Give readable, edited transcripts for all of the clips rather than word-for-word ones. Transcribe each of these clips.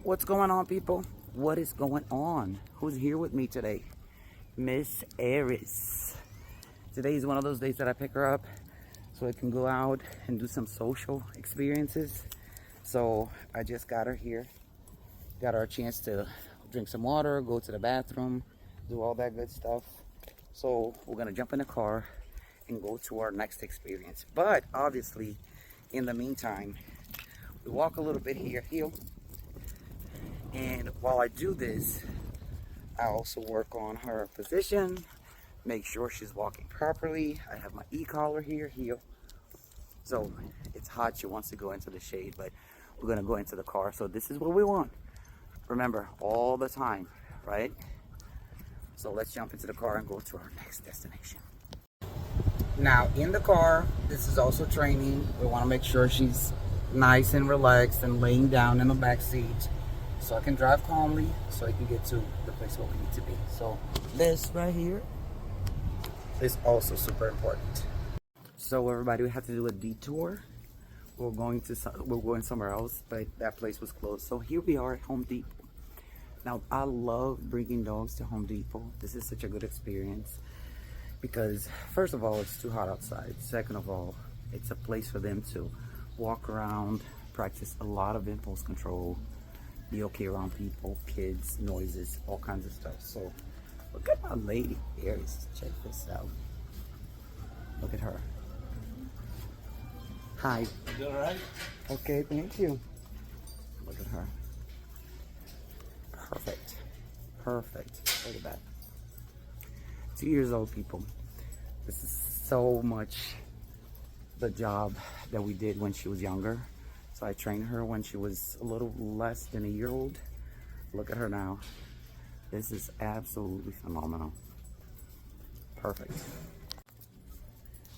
What's going on, people? What is going on? Who's here with me today? Miss Eris. Today is one of those days that I pick her up so I can go out and do some social experiences. So I just got her here. Got her a chance to drink some water, go to the bathroom, do all that good stuff. So we're gonna jump in the car and go to our next experience. But obviously, in the meantime, we walk a little bit here, heel. And while I do this, I also work on her position, make sure she's walking properly. I have my e-collar here, heel. So it's hot, she wants to go into the shade, but we're gonna go into the car. So this is what we want. Remember, all the time, right? So let's jump into the car and go to our next destination. Now in the car, this is also training. We wanna make sure she's nice and relaxed and laying down in the back seat, so I can drive calmly, so I can get to the place where we need to be. So this right here is also super important. So everybody, we have to do a detour. We're going somewhere else, but that place was closed. So here we are at Home Depot. Now I love bringing dogs to Home Depot. This is such a good experience because first of all, it's too hot outside. Second of all, it's a place for them to walk around, practice a lot of impulse control, be okay around people, kids, noises, all kinds of stuff. So look at my lady, Eris. Check this out. Look at her. Hi. You all right? Okay, thank you. Look at her. Perfect. Perfect. Look at that. 2 years old, people. This is so much the job that we did when she was younger. So I trained her when she was a little less than a year old. Look at her now. This is absolutely phenomenal. Perfect.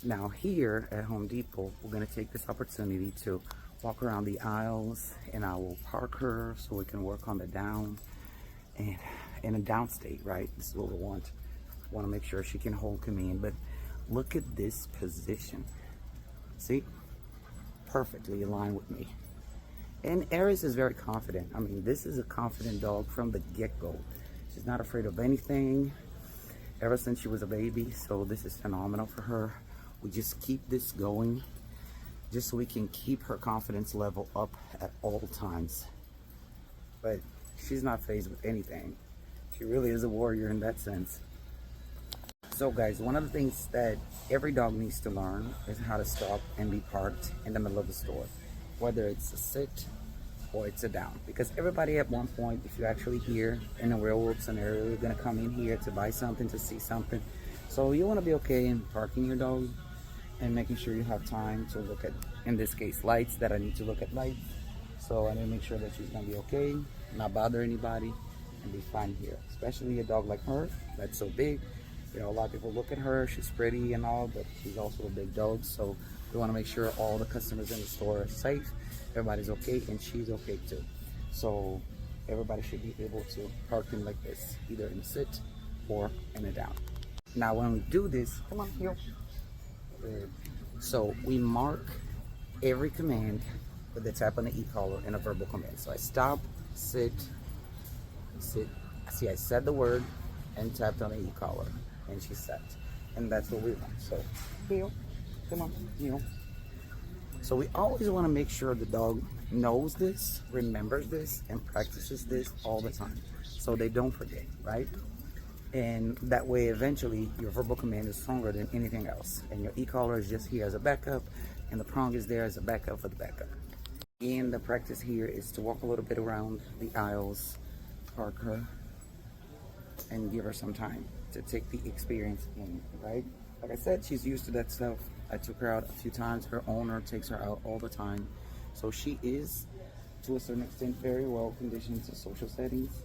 Now here at Home Depot, we're gonna take this opportunity to walk around the aisles, and I will park her so we can work on the down and in a down state, right? This is what we want. We wanna make sure she can hold command, but look at this position. See? Perfectly aligned with me. And Eris is very confident. I mean, this is a confident dog from the get-go. She's not afraid of anything ever since she was a baby, so this is phenomenal for her. We just keep this going just so we can keep her confidence level up at all times. But she's not fazed with anything. She really is a warrior in that sense. So guys, one of the things that every dog needs to learn is how to stop and be parked in the middle of the store, whether it's a sit or it's a down. Because everybody at one point, if you're actually here in a real world scenario, you're gonna come in here to buy something, to see something. So you wanna be okay in parking your dog and making sure you have time to look at, in this case, lights, that I need to look at lights. So I need to make sure that she's gonna be okay, not bother anybody, and be fine here. Especially a dog like her, that's so big. You know, a lot of people look at her, she's pretty and all, but she's also a big dog. So we want to make sure all the customers in the store are safe, everybody's okay, and she's okay too. So everybody should be able to park in like this, either in a sit or in a down. Now when we do this, come on, here. So we mark every command with the tap on the e-collar and a verbal command. So I stop, sit, sit. See, I said the word and tapped on the e-collar, and she sat. And that's what we want. So, heel, come on, heel. So we always want to make sure the dog knows this, remembers this, and practices this all the time, so they don't forget, right? And that way, eventually, your verbal command is stronger than anything else. And your e-collar is just here as a backup, and the prong is there as a backup for the backup. And the practice here is to walk a little bit around the aisles, park her, and give her some time to take the experience in, right? Like I said, she's used to that stuff. I took her out a few times. Her owner takes her out all the time. So she is, to a certain extent, very well conditioned to social settings.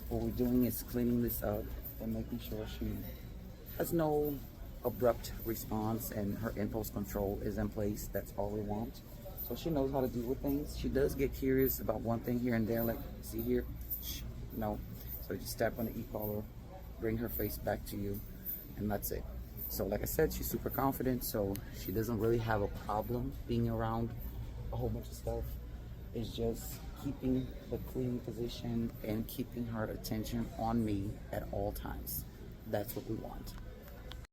What we're doing is cleaning this up and making sure she has no abrupt response and her impulse control is in place. That's all we want. So she knows how to deal with things. She does get curious about one thing here and there, like, see here? Shh, no. So just tap on the e-collar, bring her face back to you, and that's it. So like I said, she's super confident, so she doesn't really have a problem being around a whole bunch of stuff. It's just keeping the fleeing position and keeping her attention on me at all times. That's what we want.